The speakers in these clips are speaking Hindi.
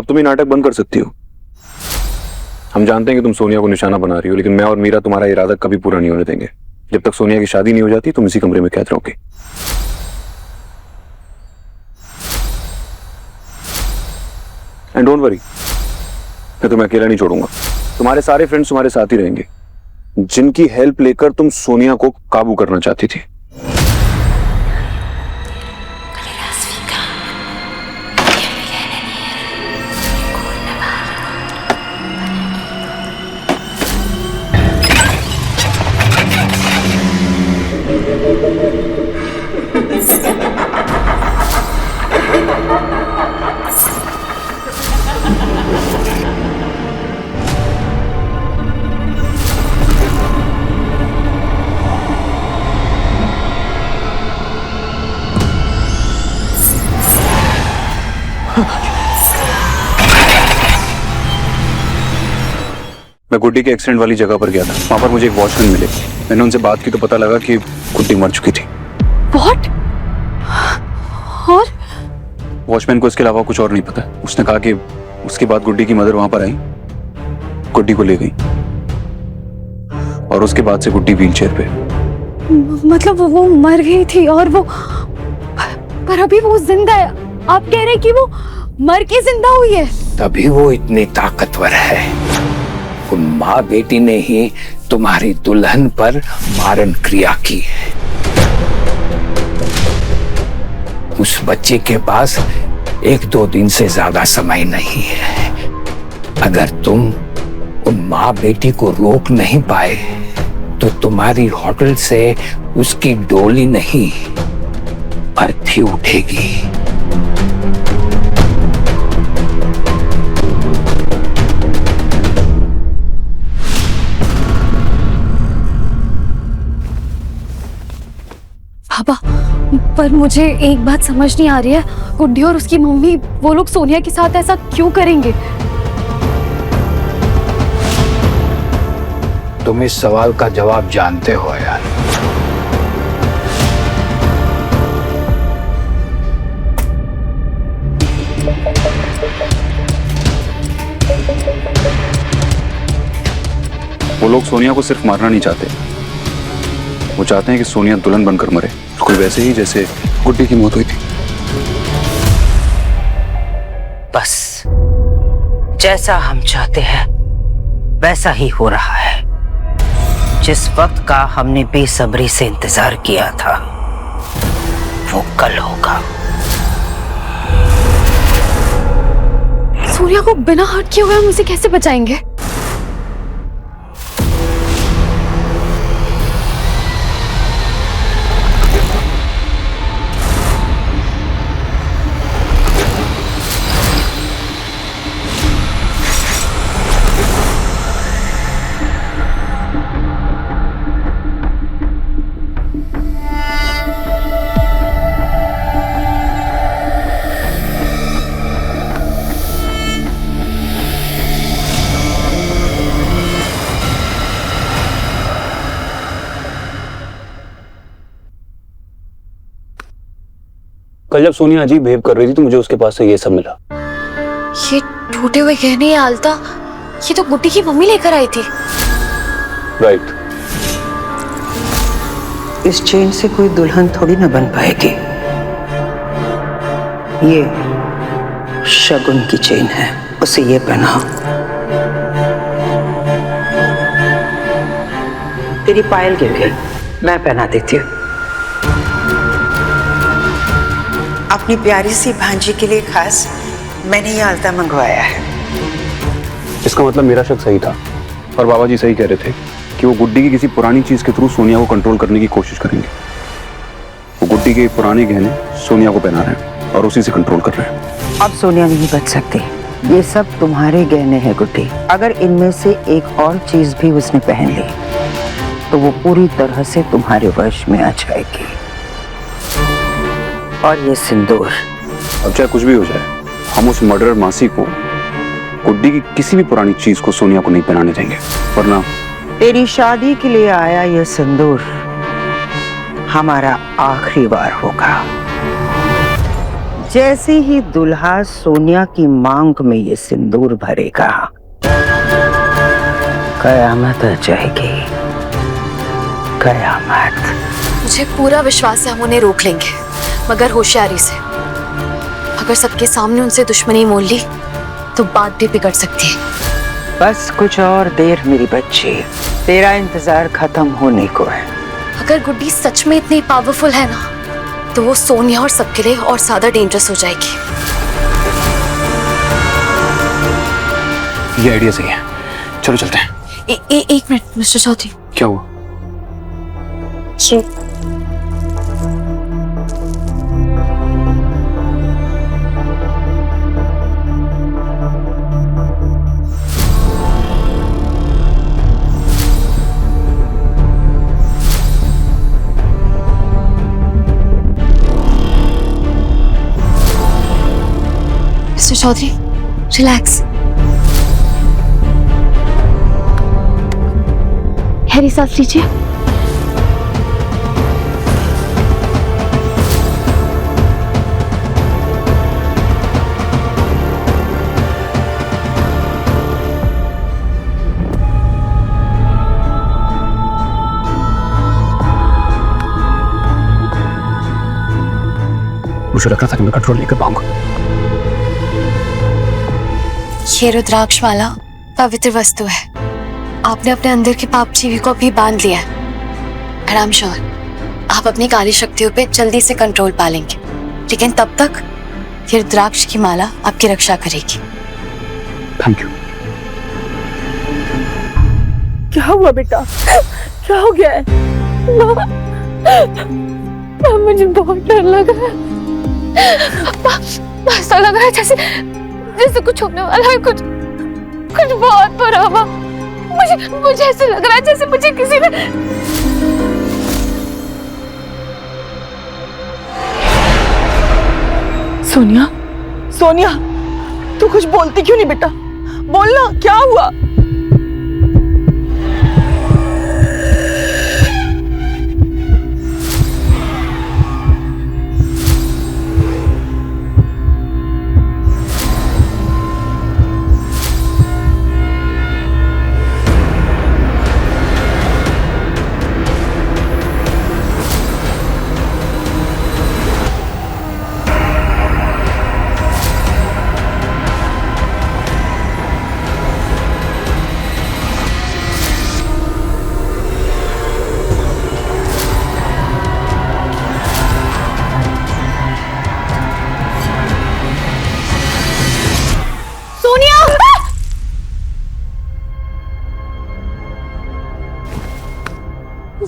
अब तुम ये नाटक बंद कर सकती हो। हम जानते हैं कि तुम सोनिया को निशाना बना रही हो, लेकिन मैं और मीरा तुम्हारा इरादा कभी पूरा नहीं होने देंगे। जब तक सोनिया की शादी नहीं हो जाती तुम इसी कमरे में कैद रहोगे। एंड डोंट वरी, मैं तुम्हें अकेला नहीं छोड़ूंगा। तुम्हारे सारे फ्रेंड्स तुम्हारे साथ ही रहेंगे, जिनकी हेल्प लेकर तुम सोनिया को काबू करना चाहती थी। मैं गुड्डी के एक्सीडेंट वाली जगह पर गया था। वहां पर मुझे एक वॉचमैन मिले। मैंने उनसे बात की तो पता लगा कि गुड्डी मर चुकी थी। What? और? वॉचमैन को इसके अलावा कुछ और नहीं पता। उसने कहा कि उसके बाद गुड्डी की मदर वहां पर आई, गुड्डी को ले गई और उसके बाद से गुड्डी व्हीलचेयर पे। मतलब वो मर गई थी और वो, पर अभी वो जिंदा है। आप कह रहे हैं कि वो मर के जिंदा हुई है? तभी वो इतनी ताकतवर है। उन माँ बेटी ने ही तुम्हारी दुल्हन पर मारण क्रिया की है। उस बच्चे के पास 1-2 दिन से ज्यादा समय नहीं है। अगर तुम उन माँ बेटी को रोक नहीं पाए तो तुम्हारी होटल से उसकी डोली नहीं, अर्थी उठेगी। पापा, पर मुझे एक बात समझ नहीं आ रही है। गुड्डी और उसकी मम्मी, वो लोग सोनिया के साथ ऐसा क्यों करेंगे? तुम इस सवाल का जवाब जानते हो यार। वो लोग सोनिया को सिर्फ मारना नहीं चाहते, वो चाहते हैं कि सोनिया दुल्हन बनकर मरे, कोई वैसे ही जैसे गुड्डी की मौत हुई थी। बस जैसा हम चाहते हैं वैसा ही हो रहा है। जिस वक्त का हमने बेसब्री से इंतजार किया था वो कल होगा। सोनिया को बिना हर्ट किए हुए हम उसे कैसे बचाएंगे? कल जब सोनिया अजीब बिहेव कर रही थी तो मुझे उसके पास से ये सब मिला। ये टूटे हुए गहने, ये आलता, ये तो गुड्डी की मम्मी लेकर आई थी। राइट। इस चेन से कोई दुल्हन थोड़ी ना बन पाएगी। ये शगुन की चेन है, उसे ये पहनाओ। तेरी पायल गिर गई, मैं पहना देती हूँ। अपनी प्यारी सी भांजी के लिए खास मैंने ये आलता मंगवाया है। इसका मतलब मेरा शक सही था और बाबा जी सही कह रहे थे कि वो गुड्डी की किसी पुरानी चीज के थ्रू सोनिया को कंट्रोल करने की कोशिश करेंगे। वो गुड्डी के पुराने गहने सोनिया को पहना रहे हैं और उसी से कंट्रोल कर रहे हैं। अब सोनिया नहीं बच सकती। ये सब तुम्हारे गहने हैं गुड्डी। अगर इनमें से एक और चीज भी उसने पहन ली तो वो पूरी तरह से तुम्हारे वश में आ जाएगी। और ये सिंदूर, अब चाहे कुछ भी हो जाए, हम उस मर्डरर मासी को गुड्डी की किसी भी पुरानी चीज को सोनिया को नहीं पहनाने देंगे, वरना तेरी शादी के लिए आया ये सिंदूर हमारा आखिरी बार होगा। जैसे ही दुल्हा सोनिया की मांग में ये सिंदूर भरेगा, कयामत आ जाएगी, कयामत। मुझे पूरा विश्वास है हम उन्हें रोक लेंगे, मगर होशियारी से। अगर सबके सामने उनसे दुश्मनी मोल ली तो बात भी बिगड़ सकती है। बस कुछ और देर मेरी बच्ची, तेरा इंतजार खत्म होने को है। अगर गुड्डी सच में इतनी पावरफुल है ना, तो वो सोनिया और सबके लिए और ज्यादा डेंजरस हो जाएगी। ये आइडिया सही है, चलो चलते हैं। एक मिनट मिस्टर चौधरी। क्या हुआ? Mister Chaudhary relax. गहरी सांस लीजिए। मुझे लग रहा था कि मैं कंट्रोल नहीं कर पाऊंगा। ये रुद्राक्ष माला पवित्र वस्तु है। आपने अपने अंदर के पाप जीवी को भी बांध लिया है। And I'm sure आप अपनी काली शक्तियों पे जल्दी से कंट्रोल पा लेंगे, लेकिन तब तक ये रुद्राक्ष की माला आपकी रक्षा करेगी। Thank you. क्या हुआ बेटा? क्या हो गया है? माँ, मुझे बहुत डर लग रहा है। ऐसा लग रहा है जैसे कुछ होने वाला है, कुछ बहुत बुरा हुआ। मुझे ऐसा लग रहा है जैसे मुझे किसी ने। सोनिया, तू कुछ बोलती क्यों नहीं बेटा? बोलना, क्या हुआ?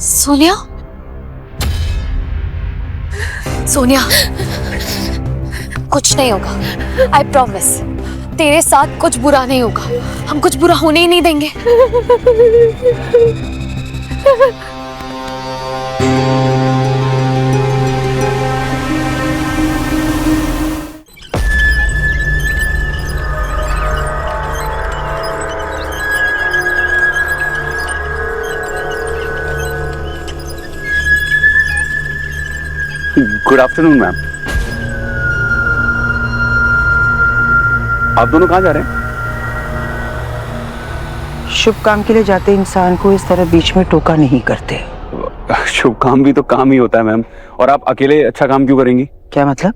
सोनिया, सोनिया, कुछ नहीं होगा। आई प्रॉमिस, तेरे साथ कुछ बुरा नहीं होगा। हम कुछ बुरा होने ही नहीं देंगे। Good afternoon ma'am. आप दोनों कहाँ जा रहे हैं? शुभ काम के लिए जाते इंसान को इस तरह बीच में टोका नहीं करते। शुभ काम भी तो काम ही होता है मैम, और आप अकेले अच्छा काम क्यों करेंगी? क्या मतलब?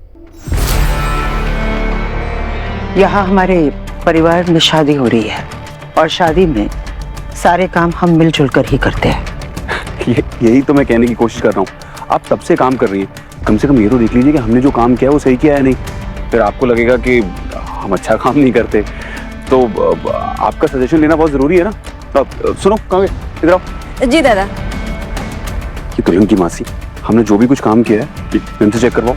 यहाँ हमारे परिवार में शादी हो रही है और शादी में सारे काम हम मिलजुल कर ही करते हैं। यही तो मैं कहने की कोशिश कर रहा हूँ। आप तब से काम कर रही हैं, कम से कम ये तो देख लीजिए कि हमने जो काम किया वो सही किया है नहीं। फिर आपको लगेगा कि हम अच्छा काम नहीं करते। तो आपका सजेशन लेना बहुत जरूरी है ना। तो सुनो, कहाँ गए? इधर आओ। जी दादा। ये दुल्हन की मासी, हमने जो भी कुछ काम किया है इनसे चेक करवाओ,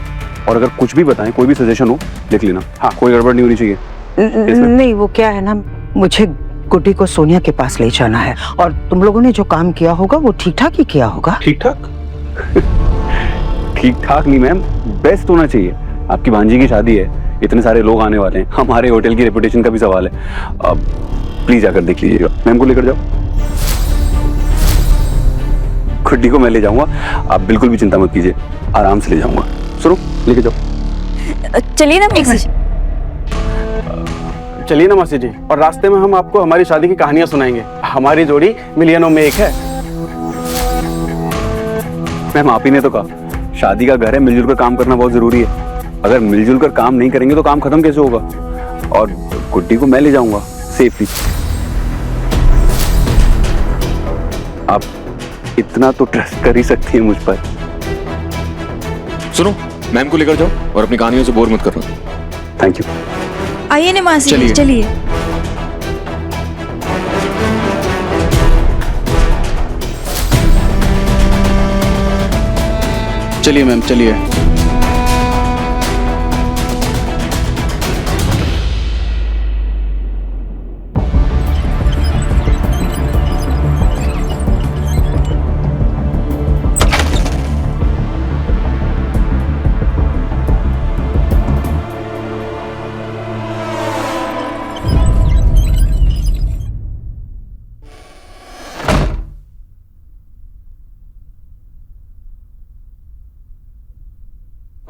और अगर कुछ भी बताएं, कोई भी सजेशन हो लिख लेना। हाँ, कोई गड़बड़ नहीं होनी चाहिए। नहीं, वो क्या है ना, मुझे गुड्डी को सोनिया के पास ले जाना है, और तुम लोगों ने जो काम किया होगा वो ठीक ठाक ही किया होगा। ठीक ठाक? ठीक ठाक नहीं मैम, बेस्ट होना चाहिए। आपकी भांजी की शादी है, इतने सारे लोग आने वाले हैं, हमारे होटल की रेपुटेशन का भी सवाल है। अब प्लीज आकर देख लीजिएगा। मैम को लेकर जाओ। गुड्डी को मैं ले जाऊंगा, आप बिल्कुल भी चिंता मत कीजिए, आराम से ले जाऊंगा। सुनो, लेके जाओ। चलिए ना मासी जी। चलिए ना मासी जी, और रास्ते में हम आपको हमारी शादी की कहानियां सुनाएंगे। हमारी जोड़ी मिलियनों में एक है। मैम आप ही ने तो कहा शादी का घर है, मिलजुल कर काम करना बहुत जरूरी है। अगर मिलजुल कर काम नहीं करेंगे तो काम खत्म कैसे होगा? और गुड्डी को मैं ले जाऊंगा सेफली। आप इतना तो ट्रस्ट कर ही सकती है मुझ पर। सुनो, मैम को लेकर जाओ और अपनी कहानियों से बोर मत करना। Thank you. आइए ना मासी जी, चलिए। चलिए मैम, चलिए।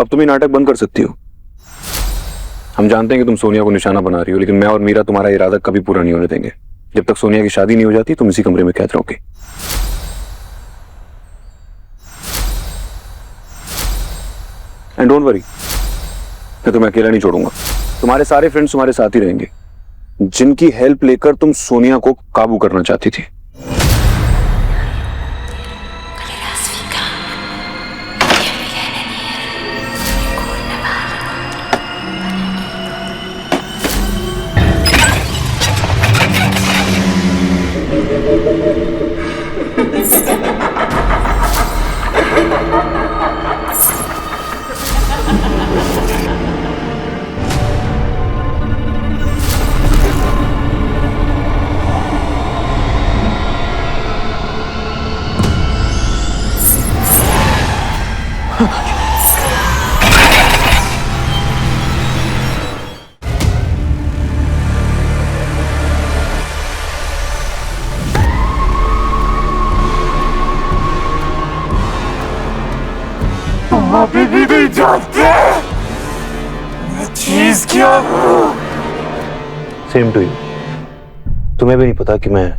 अब तुम ये नाटक बंद कर सकती हो। हम जानते हैं कि तुम सोनिया को निशाना बना रही हो, लेकिन मैं और मीरा तुम्हारा इरादा कभी पूरा नहीं होने देंगे। जब तक सोनिया की शादी नहीं हो जाती तुम इसी कमरे में कैद रहोगे। एंड डोंट वरी, मैं तुम्हें अकेला नहीं छोड़ूंगा। तुम्हारे सारे फ्रेंड्स तुम्हारे साथ ही रहेंगे, जिनकी हेल्प लेकर तुम सोनिया को काबू करना चाहती थी। अभी भी नहीं जानते मैं चीज क्या हूँ। Same to you. तुम्हें भी नहीं पता कि मैं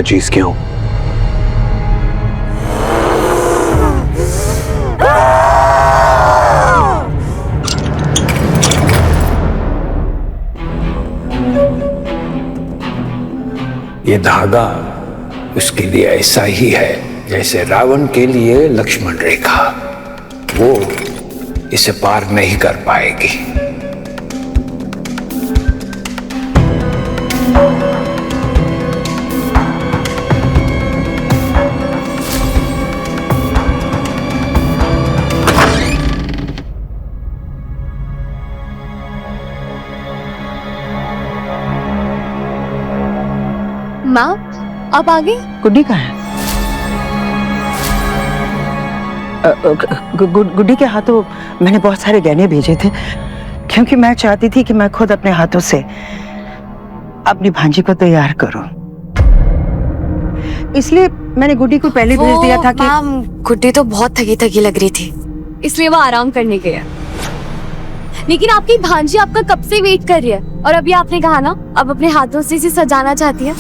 चीज क्या हूं। ये धागा उसके लिए ऐसा ही है जैसे रावण के लिए लक्ष्मण रेखा। वो इसे पार नहीं कर पाएगी। माँ, आप आ गई? गुड्डी कहाँ है? गुड्डी के हाथों मैंने बहुत सारे गहने भेजे थे, क्योंकि मैं चाहती थी कि मैं खुद अपने हाथों से अपनी भांजी को तैयार करूं। इसलिए मैंने गुड्डी को पहले भेज दिया था कि मैम, गुड्डी तो बहुत थकी थकी लग रही थी, इसलिए वो आराम करने गया। लेकिन आपकी भांजी आपका कब से वेट कर रही है, और अभी आपने कहा ना अब अपने हाथों से इसे सजाना चाहती है।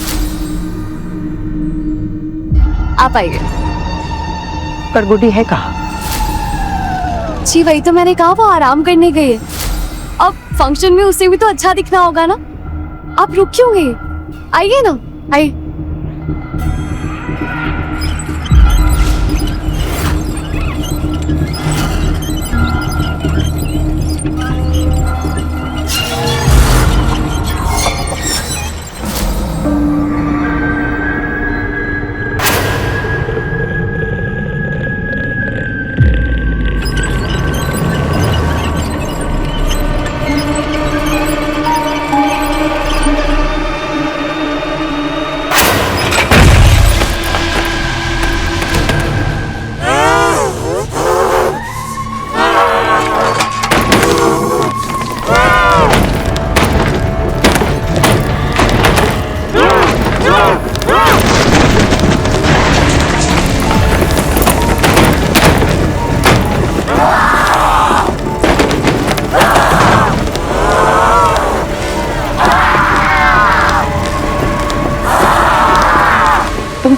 आप आइए। पर गुड्डी है कहाँ? जी वही तो मैंने कहा, वो आराम करने गई है। अब फंक्शन में उसे भी तो अच्छा दिखना होगा ना। आप रुक क्यों गए? आइए ना, आइए।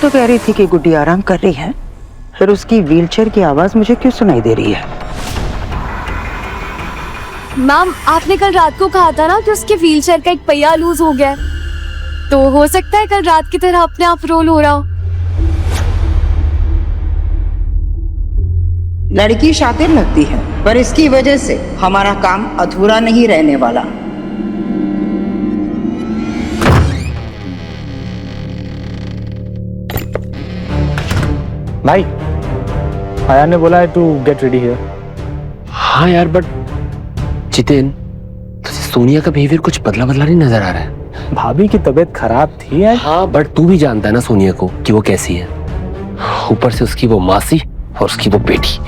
तो कह रही थी कि गुड्डी आराम कर रही है, फिर उसकी व्हीलचेयर की आवाज मुझे क्यों सुनाई दे रही है? मैम, आपने कल रात को कहा था ना कि उसके व्हीलचेयर का एक पहिया लूज हो गया है, तो हो सकता है कल रात की तरह अपने आप रोल हो रहा हो। लड़की शातिर लगती है, पर इसकी वजह से हमारा काम अधूरा नहीं रहने वाला। भाई, आया ने बोला है टू गेट रेडी हियर। हाँ यार, बट जितेन, तुझे सोनिया का बिहेवियर कुछ बदला बदला नहीं नजर आ रहा है। भाभी की तबीयत खराब थी आज। हाँ, बट तू भी जानता है ना सोनिया को कि वो कैसी है। ऊपर से उसकी वो मासी और उसकी वो बेटी,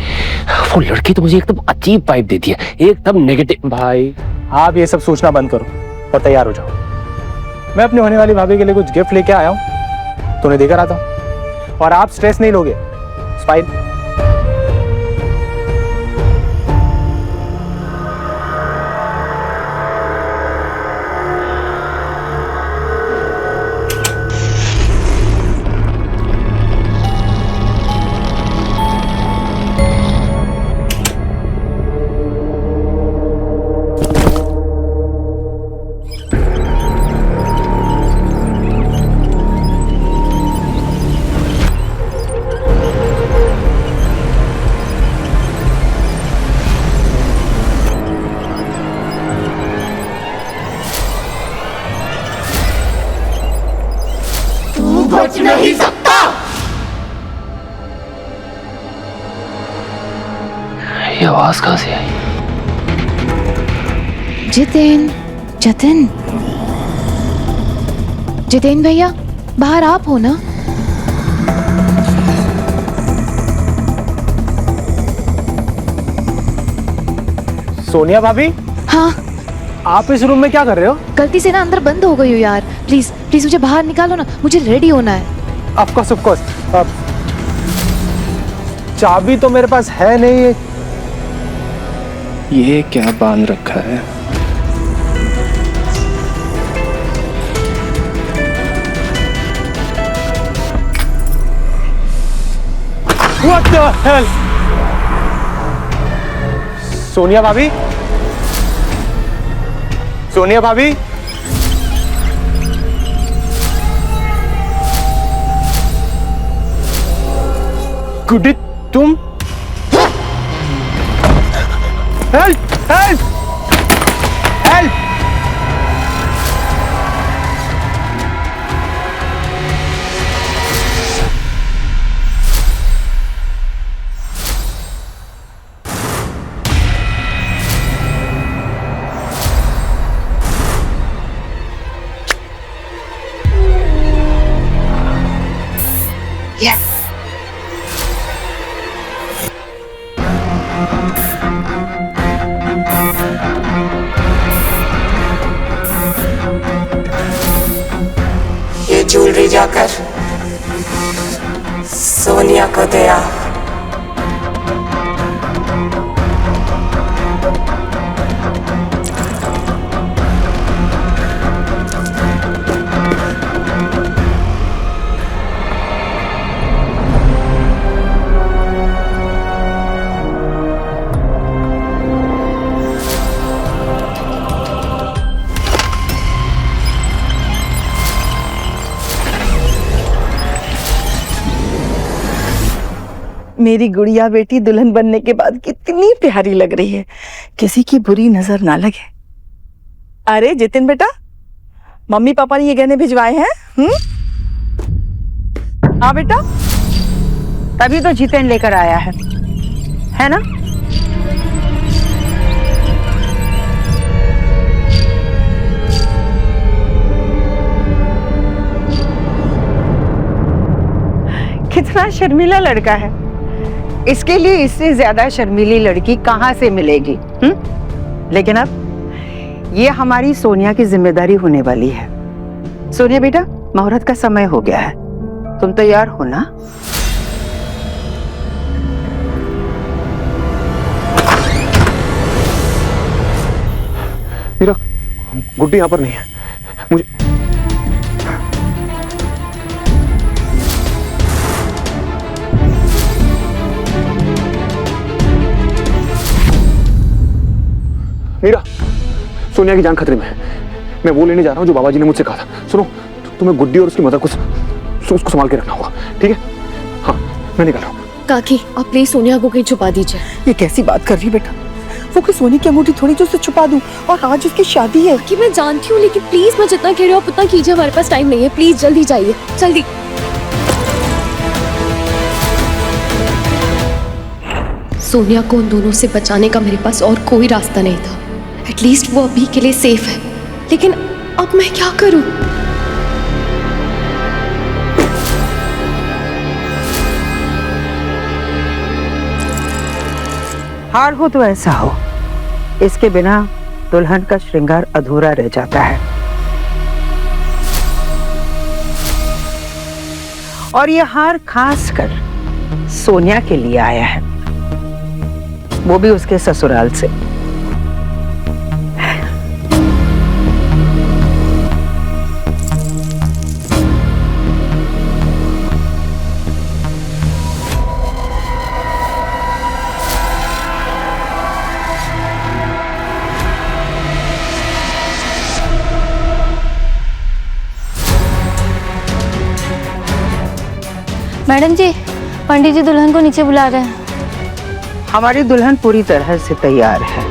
वो लड़की तो मुझे एकदम अजीब वाइब देती है, एकदम नेगेटिव। भाई, आप ये सब सोचना बंद करो और तैयार हो जाओ। मैं अपनी होने वाली भाभी के लिए कुछ गिफ्ट लेके आया हूँ, तो उन्हें देकर आता हूँ। और आप स्ट्रेस नहीं लोगे। स्माइल। बच नहीं सकता। ये आवाज कहां से आई? जितेन, जतिन, जितेन भैया, बाहर आप हो ना? सोनिया भाभी। हाँ, आप इस रूम में क्या कर रहे हो? गलती से ना अंदर बंद हो गई हो यार। प्लीज प्लीज मुझे बाहर निकालो ना, मुझे रेडी होना है। Of course. चाबी तो मेरे पास है नहीं। ये क्या बांध रखा है? What the hell? सोनिया भाभी, सोनिया भाभी, गुड्डी, तुम? हेल्प! हेल्प! हेल्प! Yes. ये ज्वेलरी जाकर सोनिया को दे आ। मेरी गुड़िया बेटी दुल्हन बनने के बाद कितनी प्यारी लग रही है, किसी की बुरी नजर ना लगे। अरे जितिन बेटा, मम्मी पापा ने ये गहने भिजवाए हैं? हाँ बेटा, तभी तो जितिन लेकर आया है ना? कितना शर्मीला लड़का है। इसके लिए इससे ज्यादा शर्मीली लड़की कहाँ से मिलेगी? लेकिन अब ये हमारी सोनिया की जिम्मेदारी होने वाली है। सोनिया बेटा, मुहूर्त का समय हो गया है, तुम तैयार हो ना? मीरा, गुड्डी यहाँ पर नहीं है। मुझे मीरा, सोनिया की जान खतरे में है। मैं वो लेने जा रहा हूँ जो बाबा जी ने मुझसे कहा था। सुनो, तुम्हें गुड्डी और उसकी मदर को उसको संभाल के रखना होगा, ठीक है? हाँ, मैं निकल रहा हूँ। काकी, आप प्लीज सोनिया को कहीं छुपा दीजिए। ये कैसी बात कर रही बेटा? वो कोई सोने की अंगूठी थोड़ी जो उसे छुपा दूं, और आज उसकी शादी है। कि मैं जानती हूँ, लेकिन प्लीज मैं जितना कह रही हूँ आप उतना कीजिए, हमारे पास टाइम नहीं है। प्लीज जल्दी जाइए, जल्दी। सोनिया को उन दोनों से बचाने का मेरे पास और कोई रास्ता नहीं था। एटलीस्ट वो अभी के लिए सेफ है, लेकिन अब मैं क्या करूं? हार हो तो ऐसा हो, इसके बिना दुल्हन का श्रृंगार अधूरा रह जाता है। और ये हार खास कर सोनिया के लिए आया है, वो भी उसके ससुराल से। मैडम जी, पंडित जी दुल्हन को नीचे बुला रहे हैं। हमारी दुल्हन पूरी तरह से तैयार है।